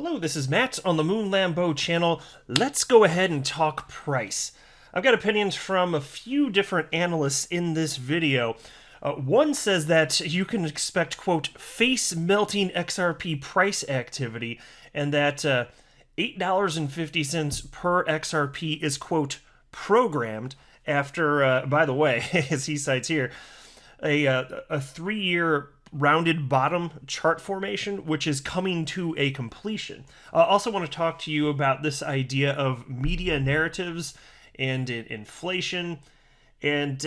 Hello, this is Matt on the Moon Lambeau channel. Let's go ahead and talk price. I've got opinions from a few different analysts in this video. One says that you can expect, quote, face-melting XRP price activity, and that $8.50 per XRP is, quote, programmed after, by the way, as he cites here, a 3-year rounded bottom chart formation, which is coming to a completion. I also want to talk to you about this idea of media narratives and inflation. And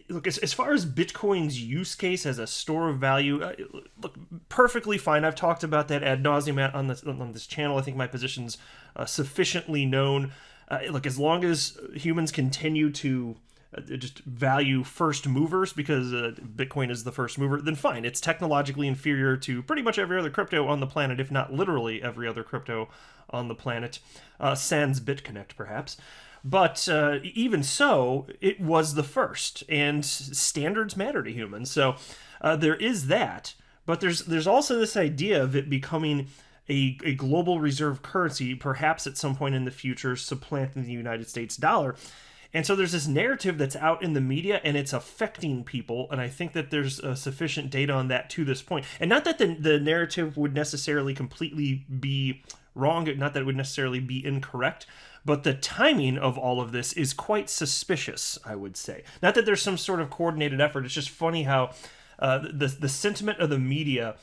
look, as far as Bitcoin's use case as a store of value, look, perfectly fine. I've talked about that ad nauseum on this channel. I think my position's sufficiently known. Look, as long as humans continue to just value first movers because Bitcoin is the first mover, then fine. It's technologically inferior to pretty much every other crypto on the planet, if not literally every other crypto on the planet, sans BitConnect perhaps. But even so, it was the first, and standards matter to humans. So there is that, but there's also this idea of it becoming a global reserve currency, perhaps at some point in the future, supplanting the United States dollar. And so there's this narrative that's out in the media, and it's affecting people, and I think that there's sufficient data on that to this point. And not that the narrative would necessarily completely be wrong, not that it would necessarily be incorrect, but the timing of all of this is quite suspicious, I would say. Not that there's some sort of coordinated effort, it's just funny how the sentiment of the media,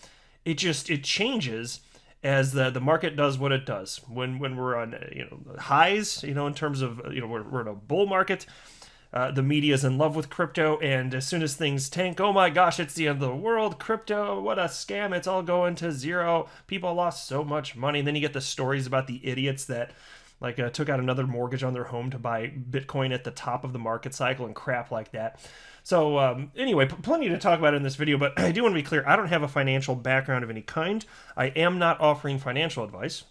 it changes as the market does what it does. When we're on highs, in terms of we're in a bull market, the media is in love with crypto, and as soon as things tank, oh my gosh, it's the end of the world, crypto, what a scam, it's all going to zero, people lost so much money. And then you get the stories about the idiots that took out another mortgage on their home to buy Bitcoin at the top of the market cycle and crap like that. So anyway, plenty to talk about in this video, but I do want to be clear, I don't have a financial background of any kind. I am not offering financial advice,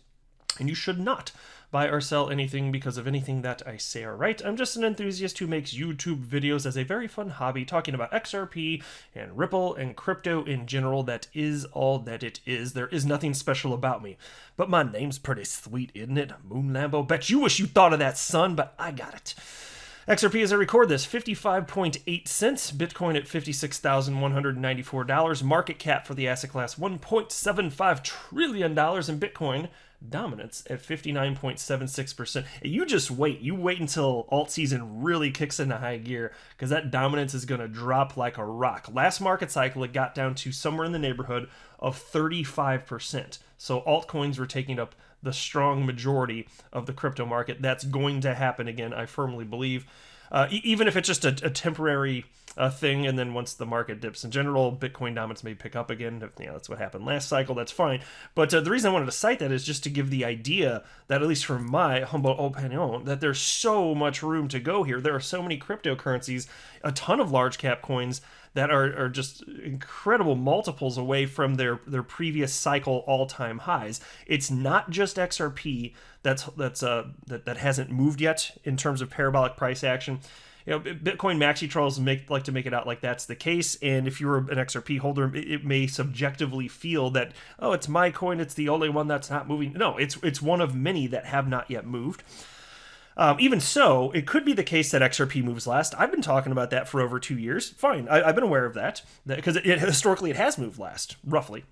and you should not buy or sell anything because of anything that I say or write. I'm just an enthusiast who makes YouTube videos as a very fun hobby, talking about XRP and Ripple and crypto in general. That is all that it is. There is nothing special about me. But my name's pretty sweet, isn't it? Moon Lambeau. Bet you wish you thought of that, son, but I got it. XRP, as I record this, 55.8 cents. Bitcoin at $56,194. Market cap for the asset class, $1.75 trillion. And Bitcoin dominance at 59.76%. You just wait. You wait until alt season really kicks into high gear, because that dominance is going to drop like a rock. Last market cycle, it got down to somewhere in the neighborhood of 35%. So altcoins were taking up the strong majority of the crypto market. That's going to happen again, I firmly believe. Even if it's just a temporary thing, and then once the market dips in general, Bitcoin dominance may pick up again. That's what happened last cycle, that's fine. But the reason I wanted to cite that is just to give the idea that, at least from my humble opinion, that there's so much room to go here. There are so many cryptocurrencies, a ton of large cap coins that are just incredible multiples away from their previous cycle all-time highs. It's not just XRP that hasn't moved yet in terms of parabolic price action. Bitcoin maxi trolls like to make it out like that's the case, and if you're an XRP holder, it may subjectively feel that, oh, it's my coin, it's the only one that's not moving. No, it's one of many that have not yet moved. Even so, it could be the case that XRP moves last. I've been talking about that for over 2 years. Fine, I've been aware of that, because historically it has moved last, roughly.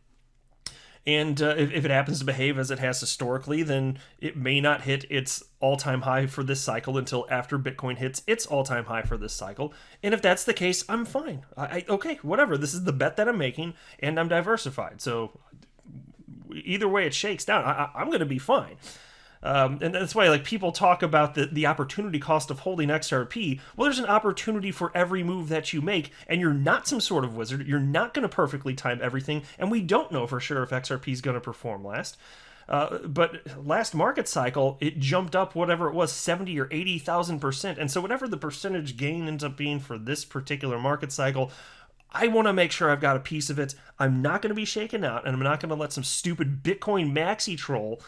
And if it happens to behave as it has historically, then it may not hit its all-time high for this cycle until after Bitcoin hits its all-time high for this cycle. And if that's the case, I'm fine. Okay, whatever. This is the bet that I'm making, and I'm diversified. So either way it shakes down, I'm going to be fine. And that's why people talk about the opportunity cost of holding XRP. Well, there's an opportunity for every move that you make, and you're not some sort of wizard. You're not going to perfectly time everything, and we don't know for sure if XRP is going to perform last. But last market cycle, it jumped up whatever it was, 70 or 80,000%. And so whatever the percentage gain ends up being for this particular market cycle, I want to make sure I've got a piece of it. I'm not going to be shaken out, and I'm not going to let some stupid Bitcoin maxi troll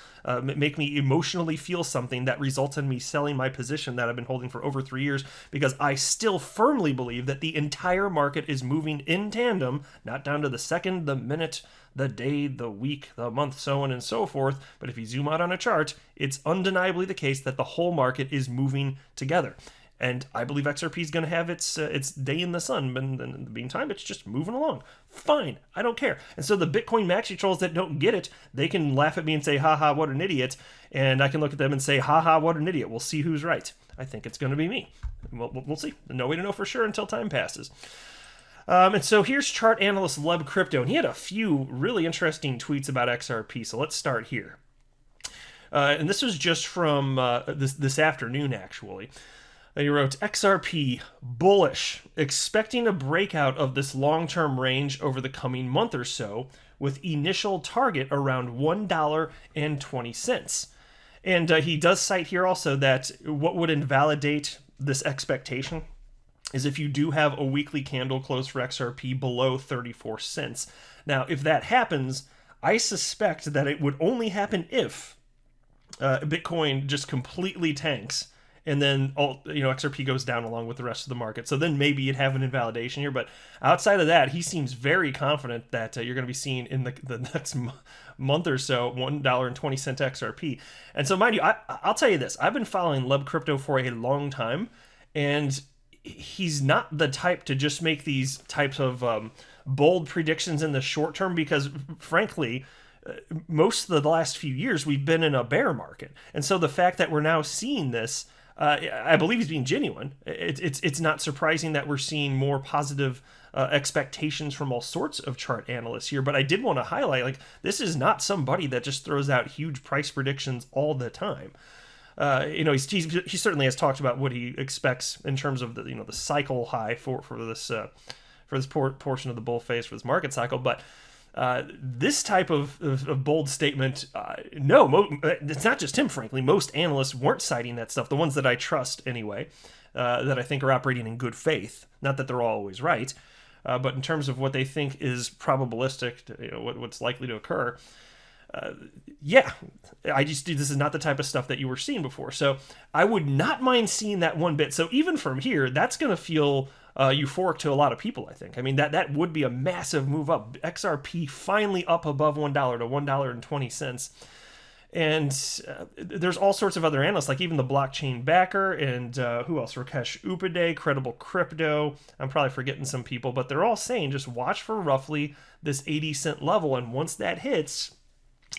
make me emotionally feel something that results in me selling my position that I've been holding for over 3 years, because I still firmly believe that the entire market is moving in tandem, not down to the second, the minute, the day, the week, the month, so on and so forth. But if you zoom out on a chart, it's undeniably the case that the whole market is moving together. And I believe XRP is going to have its day in the sun, but in the meantime, it's just moving along. Fine, I don't care. And so the Bitcoin maxi trolls that don't get it, they can laugh at me and say, haha, what an idiot. And I can look at them and say, haha, what an idiot. We'll see who's right. I think it's going to be me. We'll see. No way to know for sure until time passes. And so here's chart analyst Leb Crypto, and he had a few really interesting tweets about XRP. So let's start here. And this was just from this afternoon, actually. He wrote, XRP bullish, expecting a breakout of this long-term range over the coming month or so, with initial target around $1.20. And he does cite here also that what would invalidate this expectation is if you do have a weekly candle close for XRP below 34 cents. Now, if that happens, I suspect that it would only happen if Bitcoin just completely tanks, and then XRP goes down along with the rest of the market. So then maybe you'd have an invalidation here. But outside of that, he seems very confident that you're going to be seeing in the next month or so $1.20 XRP. And so mind you, I'll tell you this. I've been following Leb Crypto for a long time, and he's not the type to just make these types of bold predictions in the short term, because frankly, most of the last few years we've been in a bear market. And so the fact that we're now seeing this, I believe he's being genuine. It's not surprising that we're seeing more positive expectations from all sorts of chart analysts here. But I did want to highlight, like, this is not somebody that just throws out huge price predictions all the time. He certainly has talked about what he expects in terms of the cycle high for this portion of the bull phase for this market cycle, but this type of bold statement, it's not just him, frankly. Most analysts weren't citing that stuff, the ones that I trust anyway, that I think are operating in good faith. Not that they're always right, but in terms of what they think is probabilistic, what's likely to occur, this is not the type of stuff that you were seeing before. So I would not mind seeing that one bit. So even from here, that's going to feel euphoric to a lot of people, I think. I mean, that would be a massive move up. XRP finally up above $1 to $1.20. And there's all sorts of other analysts, like even the blockchain backer and who else? Rakesh Upadhyay, Credible Crypto. I'm probably forgetting some people, but they're all saying just watch for roughly this 80-cent level. And once that hits,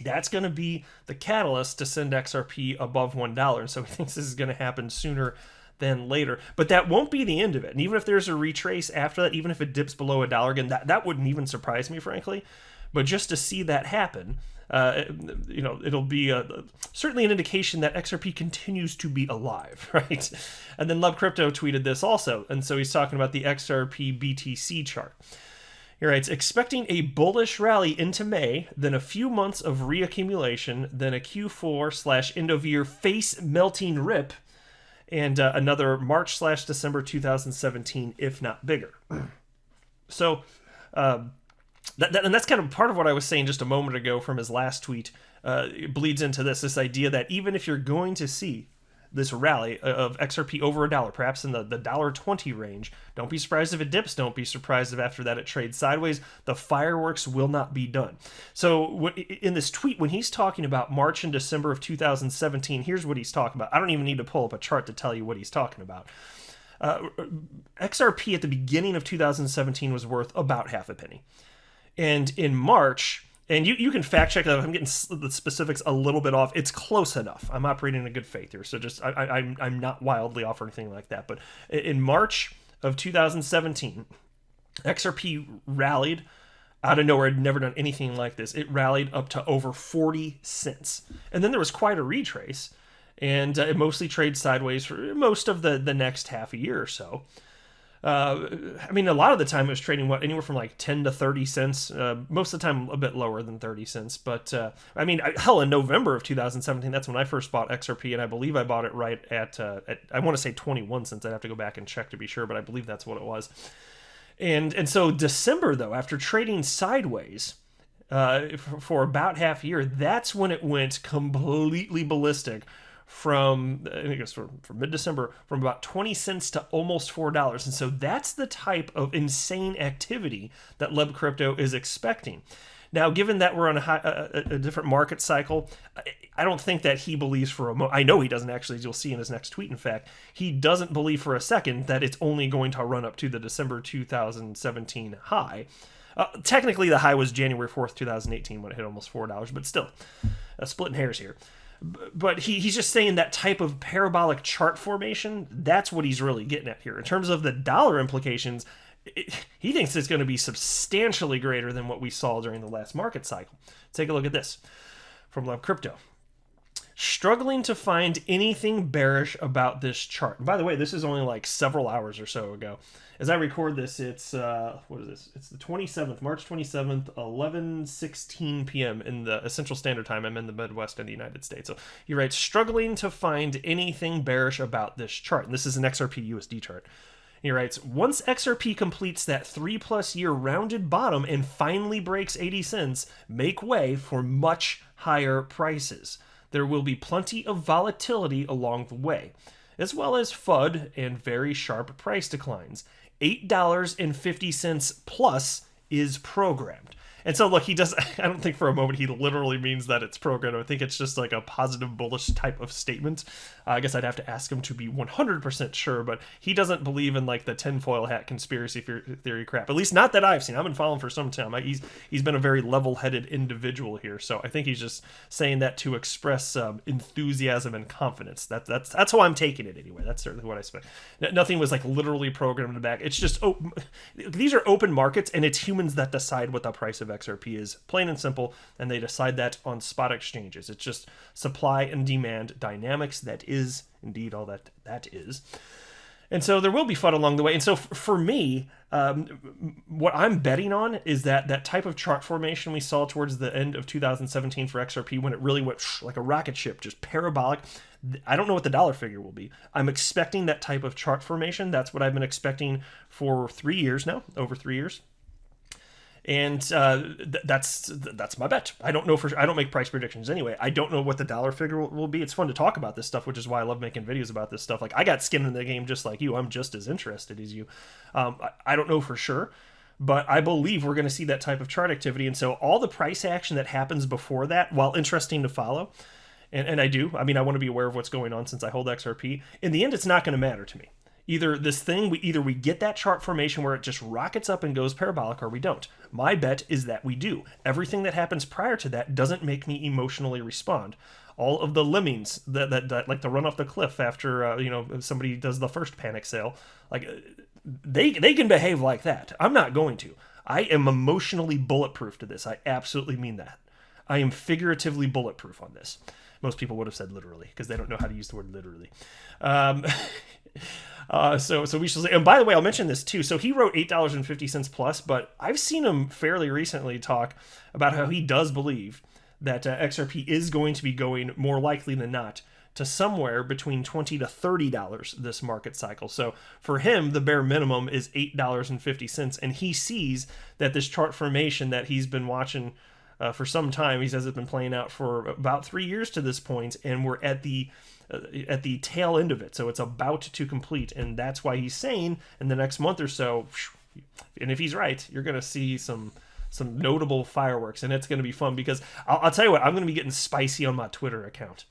that's going to be the catalyst to send XRP above $1. And so he thinks this is going to happen sooner than later. But that won't be the end of it. And even if there's a retrace after that, even if it dips below $1 again, that wouldn't even surprise me, frankly. But just to see that happen, it'll be certainly an indication that XRP continues to be alive, right? And then Love Crypto tweeted this also. And so he's talking about the XRP BTC chart. He writes, expecting a bullish rally into May, then a few months of reaccumulation, then a Q4/end of year face melting rip, and another March/December 2017, if not bigger. So, and that's kind of part of what I was saying just a moment ago from his last tweet. It bleeds into this idea that even if you're going to see this rally of XRP over $1, perhaps in the $1.20 range, don't be surprised if it dips. Don't be surprised if after that it trades sideways. The fireworks will not be done. So in this tweet, when he's talking about March and December of 2017, here's what he's talking about. I don't even need to pull up a chart to tell you what he's talking about. XRP at the beginning of 2017 was worth about half a penny. And in March, and you can fact check that if I'm getting the specifics a little bit off, it's close enough. I'm operating in good faith here, so just I'm not wildly off or anything like that. But in March of 2017, XRP rallied out of nowhere. I'd never done anything like this. It rallied up to over 40 cents. And then there was quite a retrace, and it mostly trades sideways for most of the next half a year or so. I mean, a lot of the time it was trading anywhere from like 10 to 30 cents. Most of the time a bit lower than 30 cents. But I mean, hell, in November of 2017, that's when I first bought XRP, and I believe I bought it right at I want to say 21 cents. I'd have to go back and check to be sure, but I believe that's what it was. And so December, though, after trading sideways for about half a year, that's when it went completely ballistic from, I guess, from mid-December, from about 20 cents to almost $4. And so that's the type of insane activity that Leb Crypto is expecting. Now, given that we're on a different market cycle, I don't think that he believes for a moment. I know he doesn't actually, as you'll see in his next tweet, in fact. He doesn't believe for a second that it's only going to run up to the December 2017 high. Technically, the high was January 4th, 2018 when it hit almost $4, but still, splitting hairs here. But he's just saying that type of parabolic chart formation, that's what he's really getting at here. In terms of the dollar implications, he thinks it's going to be substantially greater than what we saw during the last market cycle. Take a look at this from Leb Crypto. Struggling to find anything bearish about this chart. And by the way, this is only like several hours or so ago. As I record this, it's, what is this? It's the 27th, March 27th, 11:16 p.m. in the Central Standard Time. I'm in the Midwest in the United States. So he writes, struggling to find anything bearish about this chart. And this is an XRP USD chart. He writes, once XRP completes that 3+ year rounded bottom and finally breaks 80 cents, make way for much higher prices. There will be plenty of volatility along the way, as well as FUD and very sharp price declines. $8.50 plus is programmed. And so, look, he does. I don't think for a moment he literally means that it's programmed. I think it's just like a positive bullish type of statement. I guess I'd have to ask him to be 100% sure, but he doesn't believe in like the tinfoil hat conspiracy theory crap. At least not that I've seen. I've been following for some time. He's been a very level-headed individual here, so I think he's just saying that to express enthusiasm and confidence. That's how I'm taking it anyway. That's certainly what I expect. Nothing was like literally programmed in the back. It's just these are open markets, and it's humans that decide what the price of XRP is, plain and simple, and they decide that on spot exchanges. It's just supply and demand dynamics. That is indeed all that is. And so there will be FUD along the way. And so for me, what I'm betting on is that type of chart formation we saw towards the end of 2017 for XRP, when it really went like a rocket ship, just parabolic. I don't know what the dollar figure will be. I'm expecting that type of chart formation. That's what I've been expecting for 3 years now, over 3 years. And that's my bet. I don't know I don't make price predictions anyway. I don't know what the dollar figure will be. It's fun to talk about this stuff, which is why I love making videos about this stuff. Like, I got skin in the game just like you. I'm just as interested as you. I don't know for sure, but I believe we're going to see that type of chart activity. And so all the price action that happens before that, while interesting to follow, and I do, I mean, I want to be aware of what's going on since I hold XRP. In the end, it's not going to matter to me. Either we get that chart formation where it just rockets up and goes parabolic, or we don't. My bet is that we do. Everything that happens prior to that doesn't make me emotionally respond. All of the lemmings that like to run off the cliff after somebody does the first panic sale, like they can behave like that. I'm not going to. I am emotionally bulletproof to this. I absolutely mean that. I am figuratively bulletproof on this. Most people would have said literally because they don't know how to use the word literally. So we shall say. And by the way, I'll mention this too. So he wrote $8.50 plus, but I've seen him fairly recently talk about how he does believe that XRP is going to be going, more likely than not, to somewhere between $20 to $30 this market cycle. So for him, the bare minimum is $8.50, and he sees that this chart formation that he's been watching for some time, he says it's been playing out for about 3 years to this point, and we're at the tail end of it. So it's about to complete, and that's why he's saying in the next month or so, and if he's right, you're going to see some notable fireworks, and it's going to be fun because I'll tell you what, I'm going to be getting spicy on my Twitter account.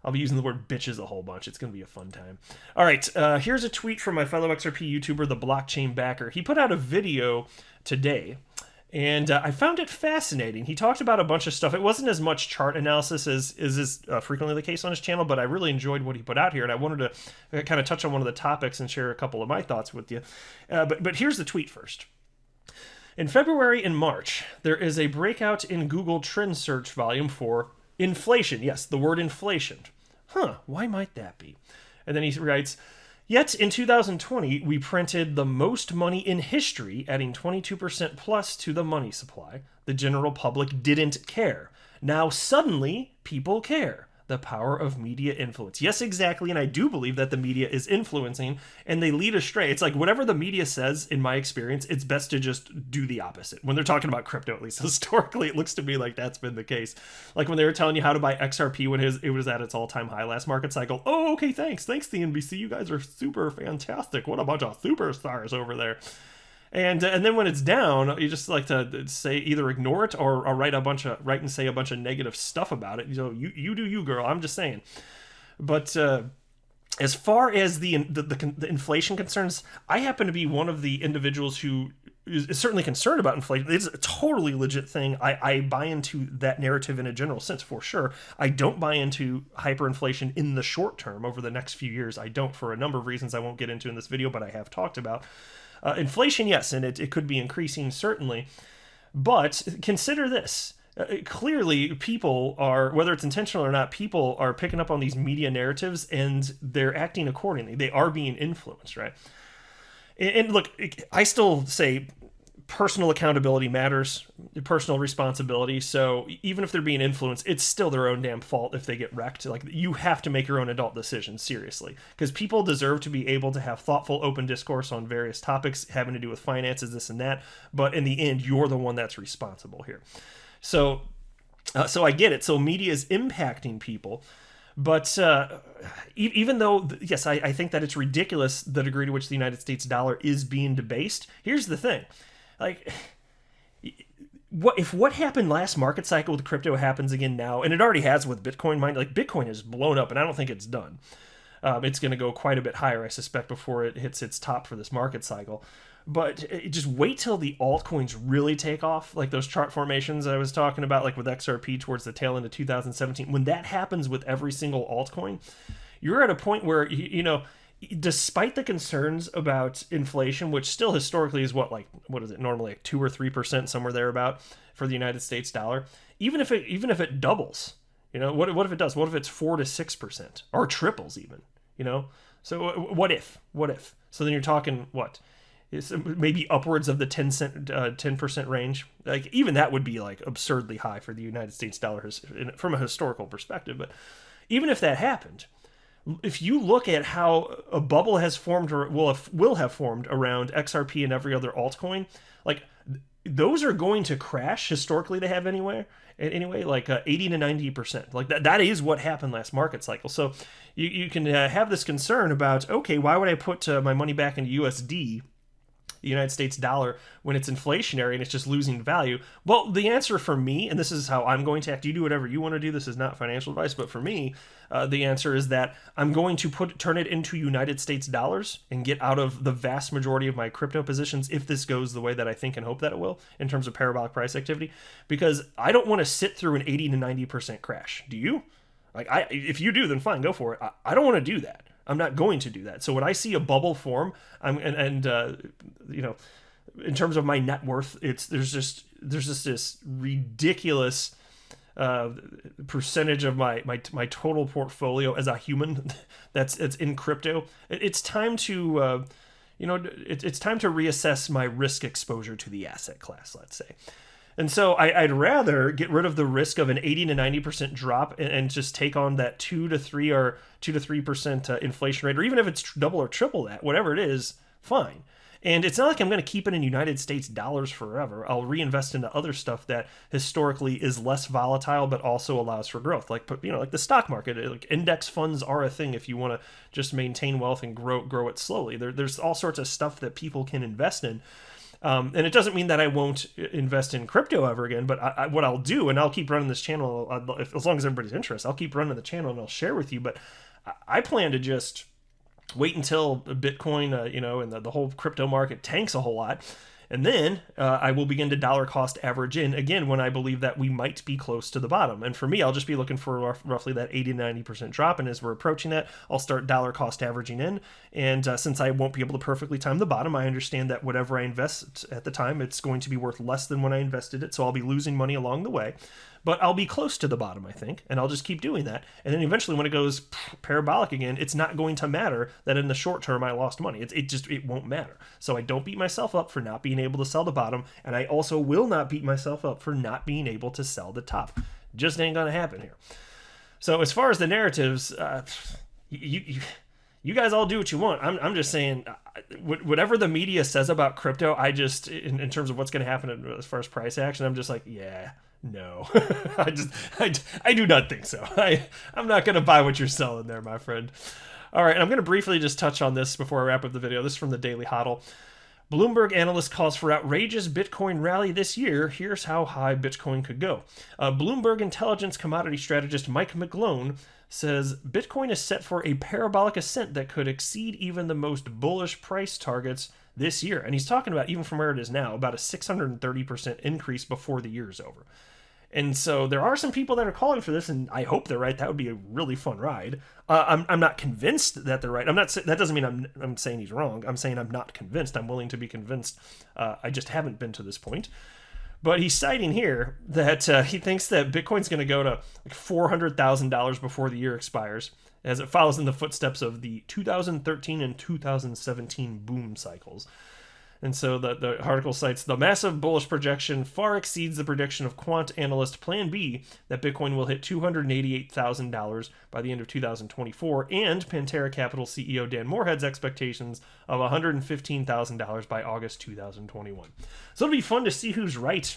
I'll be using the word bitches a whole bunch. It's going to be a fun time. All right, here's a tweet from my fellow XRP YouTuber, the Blockchain Backer. He put out a video today, and I found it fascinating. He talked about a bunch of stuff. It wasn't as much chart analysis as is frequently the case on his channel, but I really enjoyed what he put out here, and I wanted to kind of touch on one of the topics and share a couple of my thoughts with you. But here's the tweet first. In February and March, there is a breakout in Google trend search volume for inflation. Yes, the word inflation. Why might that be? And then he writes, yet in 2020, we printed the most money in history, adding 22% plus to the money supply. The general public didn't care. Now suddenly, people care. The power of media influence. Yes, exactly. And I do believe that the media is influencing and they lead astray. It's like whatever the media says, in my experience, it's best to just do the opposite. When they're talking about crypto, at least historically, it looks to me like that's been the case. Like when they were telling you how to buy XRP when it was at its all-time high last market cycle. Oh, okay, thanks. Thanks, the NBC. You guys are super fantastic. What a bunch of superstars over there. And then when it's down, you just like to say either ignore it or write and say a bunch of negative stuff about it. You do you, girl. I'm just saying. But as far as the inflation concerns, I happen to be one of the individuals who is certainly concerned about inflation. It's a totally legit thing. I buy into that narrative in a general sense for sure. I don't buy into hyperinflation in the short term over the next few years. I don't, for a number of reasons I won't get into in this video, but I have talked about. Inflation, yes, and it could be increasing, certainly. But consider this. Clearly, people are, whether it's intentional or not, people are picking up on these media narratives and they're acting accordingly. They are being influenced, right? And look, I still say personal accountability matters, personal responsibility. So even if they're being influenced, it's still their own damn fault if they get wrecked. Like, you have to make your own adult decisions, seriously, because people deserve to be able to have thoughtful, open discourse on various topics having to do with finances, this and that. But in the end, you're the one that's responsible here. So I get it. So media is impacting people. But even though, yes, I think that it's ridiculous the degree to which the United States dollar is being debased. Here's the thing. Like, what happened last market cycle with crypto happens again now, and it already has with Bitcoin. Like, Bitcoin is blown up, and I don't think it's done. It's going to go quite a bit higher, I suspect, before it hits its top for this market cycle. But just wait till the altcoins really take off, like those chart formations I was talking about, like with XRP towards the tail end of 2017. When that happens with every single altcoin, you're at a point where, despite the concerns about inflation, which still historically is what is it normally, like 2 or 3%, somewhere thereabout for the United States dollar, even if it doubles, what if it does? What if it's 4 to 6% or triples even, So what if? So then you're talking what? It's maybe upwards of the 10% range. Like, even that would be like absurdly high for the United States dollar from a historical perspective. But even if that happened, if you look at how a bubble has formed or will have formed around XRP and every other altcoin, like, those are going to crash. Historically, they have anyway, like 80 to 90%. Like that is what happened last market cycle. So you can have this concern about, okay, why would I put my money back into USD, the United States dollar, when it's inflationary and it's just losing value? Well, the answer for me, and this is how I'm going to act, you do whatever you want to do, this is not financial advice, but for me, the answer is that I'm going to turn it into United States dollars and get out of the vast majority of my crypto positions if this goes the way that I think and hope that it will in terms of parabolic price activity, because I don't want to sit through an 80 to 90% crash. Do you? Like, if you do, then fine, go for it. I don't want to do that. I'm not going to do that. So when I see a bubble form, in terms of my net worth, there's just this ridiculous percentage of my total portfolio as a human that's in crypto. It's time to it's time to reassess my risk exposure to the asset class, let's say. And so I'd rather get rid of the risk of an 80 to 90% drop and just take on that 2 to 3% inflation rate, or even if it's double or triple that, whatever it is, fine. And it's not like I'm going to keep it in United States dollars forever. I'll reinvest into other stuff that historically is less volatile, but also allows for growth. Like the stock market, like index funds are a thing if you want to just maintain wealth and grow it slowly. There's all sorts of stuff that people can invest in. And it doesn't mean that I won't invest in crypto ever again, but what I'll do, and I'll keep running this channel, as long as everybody's interested, I'll keep running the channel and I'll share with you, but I plan to just wait until Bitcoin, and the whole crypto market tanks a whole lot. And then I will begin to dollar cost average in again when I believe that we might be close to the bottom. And for me, I'll just be looking for roughly that 80 to 90% drop. And as we're approaching that, I'll start dollar cost averaging in. And since I won't be able to perfectly time the bottom, I understand that whatever I invest at the time, it's going to be worth less than when I invested it. So I'll be losing money along the way. But I'll be close to the bottom, I think, and I'll just keep doing that. And then eventually when it goes parabolic again, it's not going to matter that in the short term I lost money. It won't matter. So I don't beat myself up for not being able to sell the bottom, and I also will not beat myself up for not being able to sell the top. Just ain't gonna happen here. So as far as the narratives, you guys all do what you want. I'm just saying, whatever the media says about crypto, I just, in terms of what's going to happen as far as price action, I'm just like, yeah, no. I do not think so. I'm not going to buy what you're selling there, my friend. All right, I'm going to briefly just touch on this before I wrap up the video. This is from the Daily Hodl. Bloomberg analyst calls for outrageous Bitcoin rally this year. Here's how high Bitcoin could go. Bloomberg intelligence commodity strategist Mike McGlone says Bitcoin is set for a parabolic ascent that could exceed even the most bullish price targets this year. And he's talking about, even from where it is now, about a 630% increase before the year is over. And so there are some people that are calling for this, and I hope they're right. That would be a really fun ride. I'm not convinced that they're right. That doesn't mean I'm saying he's wrong. I'm saying I'm not convinced. I'm willing to be convinced. I just haven't been to this point. But he's citing here that he thinks that Bitcoin's going to go to like $400,000 before the year expires, as it follows in the footsteps of the 2013 and 2017 boom cycles. And so the article cites the massive bullish projection far exceeds the prediction of quant analyst Plan B that Bitcoin will hit $288,000 by the end of 2024, and Pantera Capital CEO Dan Morehead's expectations of $115,000 by August 2021. So it'll be fun to see who's right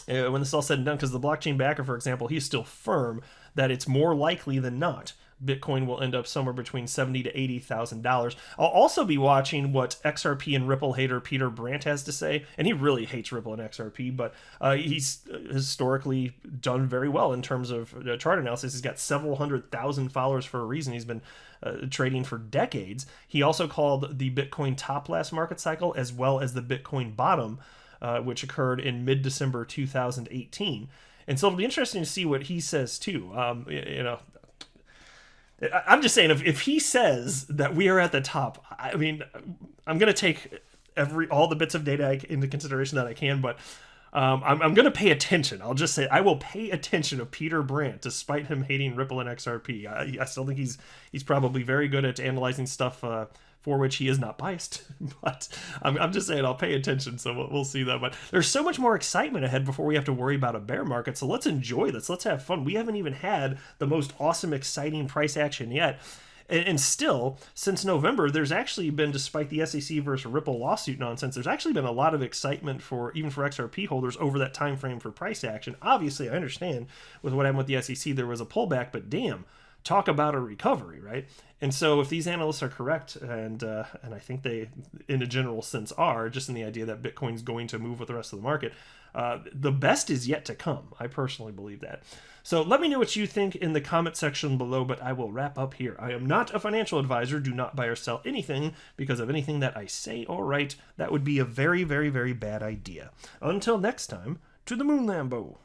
when this is all said and done, because the blockchain backer, for example, he's still firm that it's more likely than not Bitcoin will end up somewhere between $70,000 to $80,000. I'll also be watching what XRP and Ripple hater Peter Brandt has to say, and he really hates Ripple and XRP, but he's historically done very well in terms of chart analysis. He's got several 100,000 followers for a reason. He's been trading for decades. He also called the Bitcoin top last market cycle, as well as the Bitcoin bottom, which occurred in mid-December 2018. And so it'll be interesting to see what he says too. I'm just saying, if he says that we are at the top, I mean, I'm going to take all the bits of data into consideration that I can, but I'm going to pay attention. I'll just say I will pay attention to Peter Brandt, despite him hating Ripple and XRP. I still think he's probably very good at analyzing stuff for which he is not biased, but I'm just saying I'll pay attention, so we'll see that. But there's so much more excitement ahead before we have to worry about a bear market, so let's enjoy this. Let's have fun. We haven't even had the most awesome, exciting price action yet. And still, since November, there's actually been, despite the SEC versus Ripple lawsuit nonsense, there's actually been a lot of excitement even for XRP holders over that time frame for price action. Obviously, I understand with what happened with the SEC, there was a pullback, but damn, talk about a recovery, right? And so if these analysts are correct, and I think they, in a general sense, are, just in the idea that Bitcoin's going to move with the rest of the market, the best is yet to come. I personally believe that. So let me know what you think in the comment section below, but I will wrap up here. I am not a financial advisor. Do not buy or sell anything because of anything that I say or write. That would be a very, very, very bad idea. Until next time, to the moon, Lambo.